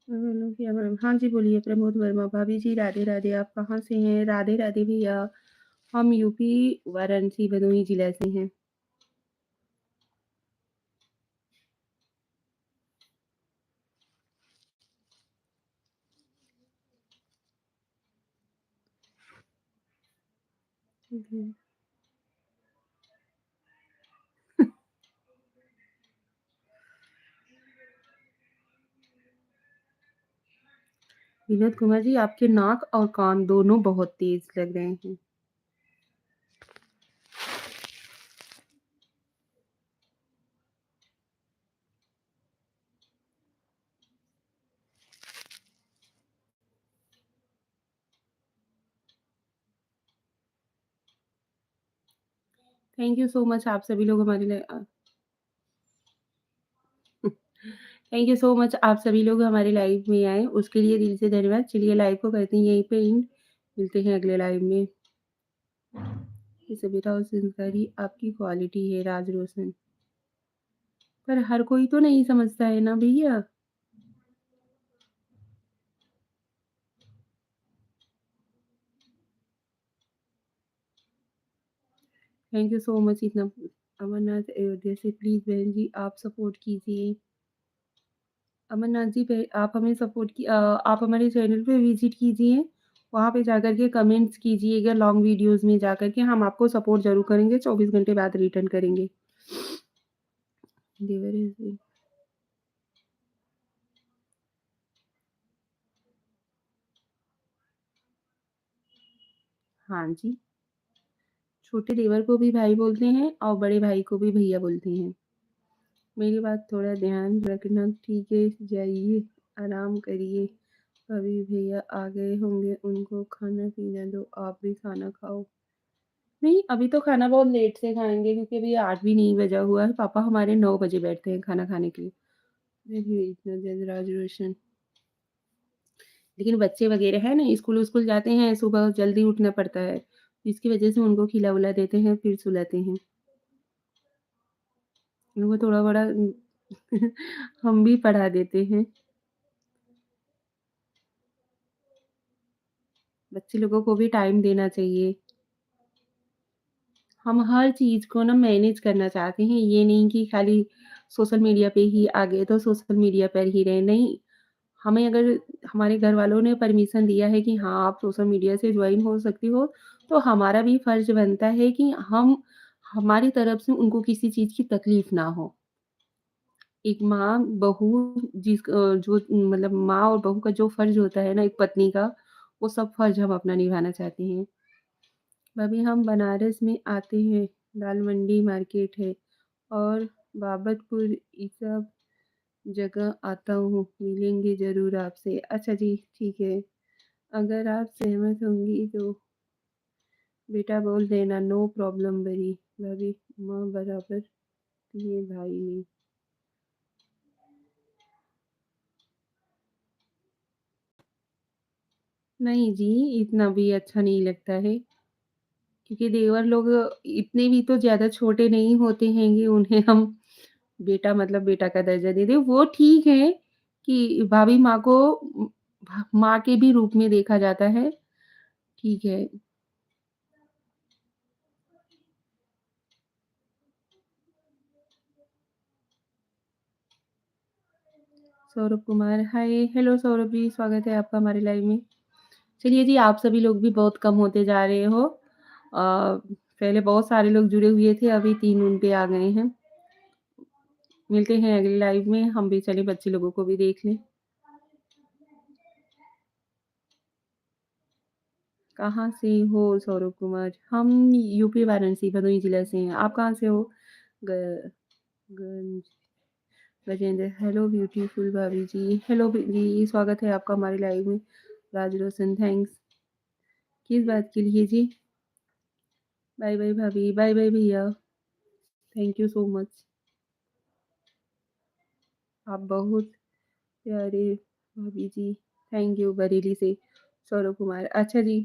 बोलो क्या मैम? हाँ जी बोलिए प्रमोद वर्मा। भाभी जी राधे राधे, आप कहाँ से हैं? राधे राधे भैया, हम यूपी वाराणसी भदोही जिला से हैं। हम्म। विनोद कुमार जी, आपके नाक और कान दोनों बहुत तेज लग रहे हैं। थैंक यू सो मच आप सभी लोग हमारे लिए थैंक यू सो मच आप सभी लोग हमारे लाइव में आए, उसके लिए दिल से धन्यवाद। चलिए लाइव को करते हैं यहीं पे एंड, मिलते हैं अगले लाइव में। ये सभ्यता और संस्कारी आपकी क्वालिटी है राज रोशन। पर हर कोई तो नहीं समझता है ना भैया। थैंक यू सो मच इतना अमरनाथ अयोध्या से प्लीज़ बहन जी आप सपोर्ट कीजिए। अमरनाथ जी पे आप हमें सपोर्ट आप हमारे चैनल पे विज़िट कीजिए, वहाँ पे जाकर के कमेंट्स कीजिएगा लॉन्ग वीडियोज़ में जाकर के हम आपको सपोर्ट ज़रूर करेंगे, 24 घंटे बाद रिटर्न करेंगे। देवर इज़ हाँ जी, छोटे देवर को भी भाई बोलते हैं और बड़े भाई को भी भैया बोलते हैं। मेरी बात थोड़ा ध्यान रखना, ठीक है? जाइए, आराम करिए। अभी भैया आ गए होंगे, उनको खाना-पीना दो, आप भी खाना खाओ। नहीं, अभी तो खाना बहुत लेट से खाएँगे क्योंकि अभी 8 भी नहीं बजा हुआ है। पापा हमारे 9 बजे बैठते हैं खाना खाने के लिए। देखिए इतना जल्द राज रोशन लेकिन बच्चे वगैरह हैं ना स्कूल-वुस्कूल जाते हैं, सुबह जल्दी उठना पड़ता है। इसकी वजह से उनको खिला-विला देते हैं, फिर सुलाते हैं। उनको थोड़ा-बड़ा हम भी पढ़ा देते हैं। बच्चे लोगों को भी टाइम देना चाहिए। हम हर चीज़ को ना मैनेज करना चाहते हैं, ये नहीं कि खाली सोशल मीडिया पे ही आ गए तो सोशल मीडिया पर ही रहें, नहीं। हमें अगर हमारे घरवालों ने परमिशन दिया है कि हाँ, आप सोशल मीडिया से जॉइन हो सकती हो, तो हमारा भी फ़र्ज़ बनता है कि हम हमारी तरफ से उनको किसी चीज़ की तकलीफ़ ना हो। एक माँ, बहू जो मतलब माँ और बहू का जो फ़र्ज़ होता है ना एक पत्नी का, वो सब फ़र्ज़ हम अपना निभाना चाहते हैं। अभी हम बनारस में आते हैं, दाल मंडी मार्केट है और बाबतपुर ये सब जगह आता हूँ, मिलेंगे ज़रूर आपसे। अच्छा जी, ठीक है। अगर आप सहमत होंगी तो बेटा बोल देना, नो प्रॉब्लम बड़ी भाभी माँ बराबर ये भाई ने। नहीं जी, इतना भी अच्छा नहीं लगता है, क्योंकि देवर लोग इतने भी तो ज़्यादा छोटे नहीं होते हैं कि उन्हें हम बेटा मतलब बेटा का दर्जा दे दें। वो ठीक है कि भाभी माँ को माँ के भी रूप में देखा जाता है, ठीक है। सौरभ कुमार, हाय, हेलो सौरभ जी, स्वागत है आपका हमारे लाइव में। चलिए जी, आप सभी लोग भी बहुत कम होते जा रहे हो। पहले बहुत सारे लोग जुड़े हुए थे, अभी 3 उन पे आ गए हैं। मिलते हैं अगले लाइव में, हम भी चले बच्चे लोगों को भी देख लें। कहाँ से हो सौरभ कुमार? हम यूपी वाराणसी भदोही जिला से हैं। आप कहाँ से हो? ग गंज गजेंद्र, हेलो ब्यूटीफुल भाभी जी। हेलो जी, स्वागत है आपका हमारे लाइव में। राज रोशन, थैंक्स। किस बात के लिए जी? बाय बाय भाभी, बाय बाय भैया। Thank you so much. आप बहुत प्यारे भाभी जी। थैंक यू बरेली से सौरभ कुमार। अच्छा जी,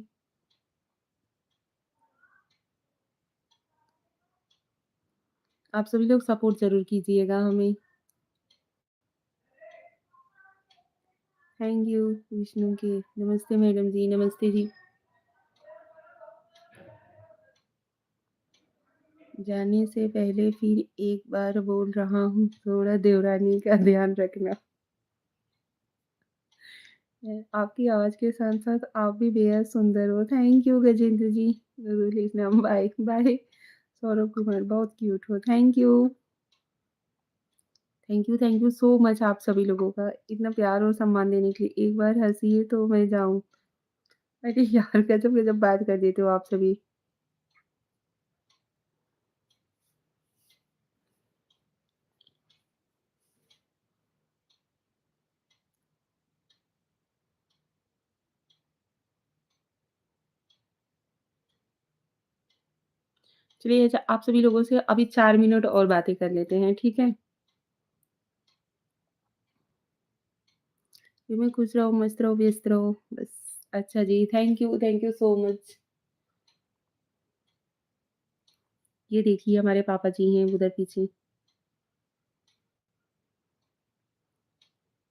आप सभी लोग सपोर्ट ज़रूर कीजिएगा हमें। थैंक यू विष्णु के। नमस्ते मैडम जी, नमस्ते जी। जाने से पहले फिर एक बार बोल रहा हूँ, थोड़ा देवरानी का ध्यान रखना। आपकी आवाज़ के साथ-साथ आप भी बेहद सुंदर हो। थैंक यू गजेंद्र जी। ज़रूर लिखना। Bye, bye. सौरभ कुमार बहुत क्यूट हो। थैंक यू सो मच आप सभी लोगों का इतना प्यार और सम्मान देने के लिए। एक बार हँसिए तो मैं जाऊँ। अरे यार गज़ब-गज़ब बात कर देते हो आप सभी। चलिए अच्छा आप सभी लोगों से अभी 4 मिनट और बातें कर लेते हैं, ठीक है? जी मैं खुश रहो, मस्त रहो, व्यस्त रहो, बस। अच्छा जी, थैंक यू सो मच। ये देखिए हमारे पापा जी हैं उधर पीछे।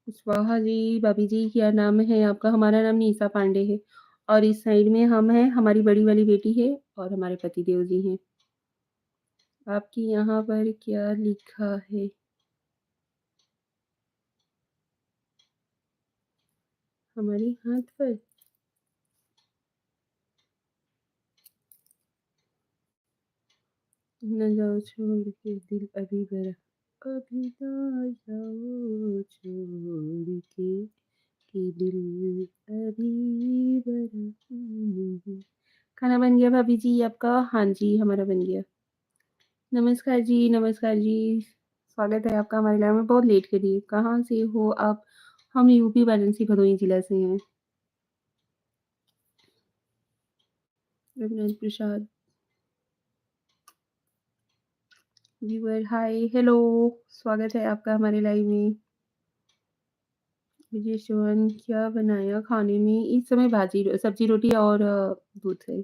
कुशवाहा जी, भाभी जी क्या नाम है आपका? हमारा नाम निशा पांडे है और इस साइड में हम हैं, हमारी बड़ी वाली बेटी है और हमारे पतिदेव जी हैं। आपके यहाँ पर क्या लिखा है? हमारे हाथ पर? ना जाओ छोड़ के दिल अभी भरा, अभी ना जाओ छोड़ के दिल अभी भरा। खाना बन गया भाभी जी आपका? हाँ जी, हमारा बन गया। नमस्कार जी, नमस्कार जी। स्वागत है आपका हमारे इलाके में, बहुत लेट करी। कहाँ से हो आप? हम यूपी वाराणसी भदोही जिला से हैं। रघुनाथ प्रसाद, व्यूअर हाय, हेलो, स्वागत है आपका हमारे लाइव में। विजय चौहान, क्या बनाया खाने में? इस समय सब्जी रोटी और दूध है।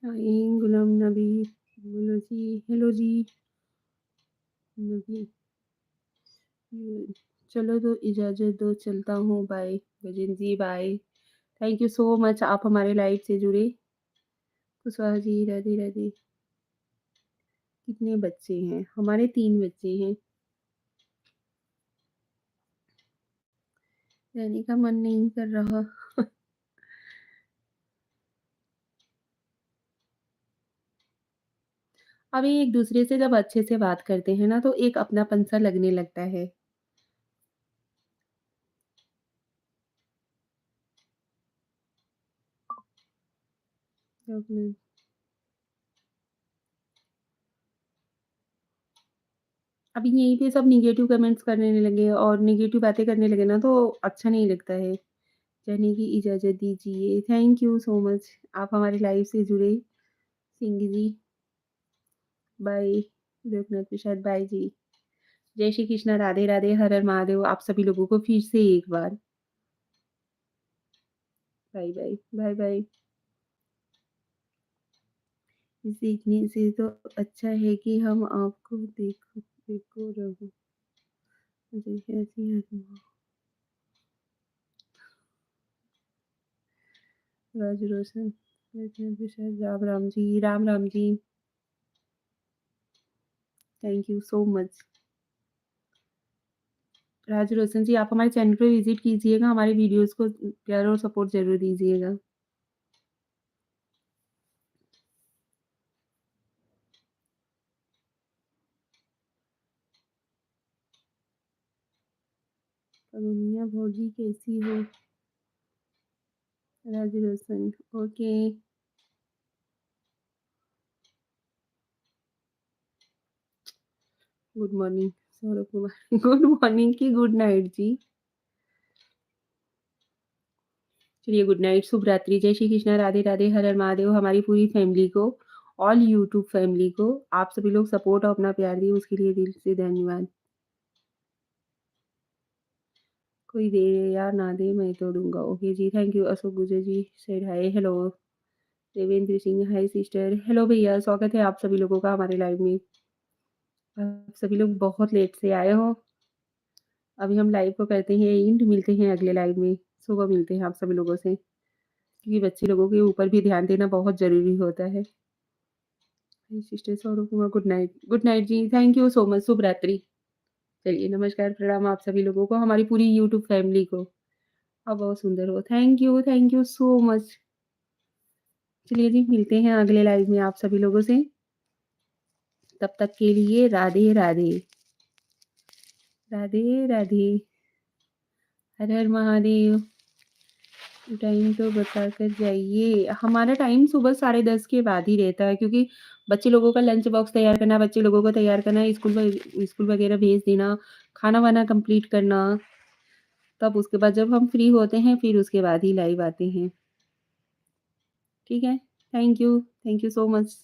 हाय, गुलाम नबी, बोलो जी, हेलो जी, नबी, चलो तो इजाज़त दो, चलता हूँ, bye. Gajendra ji, bye. Thank you so much आप हमारे लाइव से जुड़े। कुशवाहा जी, राधे राधे। कितने बच्चे हैं? हमारे 3 बच्चे हैं। रहने का मन नहीं कर रहा। अभी एक-दूसरे से जब अच्छे से बात करते हैं ना, तो एक अपनापन-सा लगने लगता है। अपने अभी यहीं पे सब नेगेटिव कमेंट्स करने लगे और नेगेटिव बातें करने लगे ना, तो अच्छा नहीं लगता है। जाने की इजाज़त दीजिए। थैंक यू सो मच आप हमारी लाइव से जुड़े। सिंह जी, बाय। रघुनाथ प्रसाद, बाय जी। जय श्री कृष्णा, राधे राधे, हर हर महादेव। आप सभी लोगों को फिर से एक बार बाय बाय, बाय बाय। सीखने से तो अच्छा है कि हम आपको देखो रहो। मुझे ऐसी आत्मा Raj Roshan, Raghunath Prasad, Ram Ram ji, Ram Ram ji. Thank you so much. Raj Roshan ji, आप हमारे चैनल पे विज़िट कीजिएगा, हमारे वीडियोज़ को प्यार और सपोर्ट ज़रूर दीजिएगा। करुणिया भौजी कैसी हो? Raj Roshan, okay, good morning Saurabh Kumar, good morning की गुड नाइट जी। चलिए गुड नाइट, शुभ रात्रि, जय श्री कृष्णा, राधे राधे, हर हर महादेव। हमारी पूरी फैमिली को, ऑल यूट्यूब फैमिली को, आप सभी लोग सपोर्ट और अपना प्यार दिए उसके लिए दिल से धन्यवाद। कोई दे या ना दे मैं तो दूँगा। ओके जी, thank you Ashok Gurjar ji said hi, hello. Devendra Singh, hi sister, hello भैया, स्वागत है आप सभी लोगों का हमारे लाइव में। आप सभी लोग बहुत लेट से आए हो। अभी हम लाइव को करते हैं एंड, मिलते हैं अगले लाइव में। सुबह मिलते हैं आप सभी लोगों से, क्योंकि बच्चे लोगों के ऊपर भी ध्यान देना बहुत ज़रूरी होता है। Hi sister Saurabh Kumar, good night जी, थैंक यू सो मच, शुभ रात्रि। चलिए नमस्कार, प्रणाम आप सभी लोगों को, हमारी पूरी यूट्यूब फैमिली को। आप बहुत सुंदर हो। Thank you so much. चलिए जी, मिलते हैं अगले लाइव में आप सभी लोगों से। तब तक के लिए राधे, राधे। राधे, राधे। हर हर महादेव। टाइम तो बता कर जाइए। हमारा टाइम सुबह 10:30 के बाद ही रहता है, क्योंकि बच्चे लोगों का लंच बॉक्स तैयार करना, बच्चे लोगों को तैयार करना, स्कूल वगैरह भेज देना, खाना-वाना कंप्लीट करना। तब उसके बाद जब हम फ्री होते हैं, फिर उसके बाद ही लाइव आते हैं। ठीक है? Thank you so much.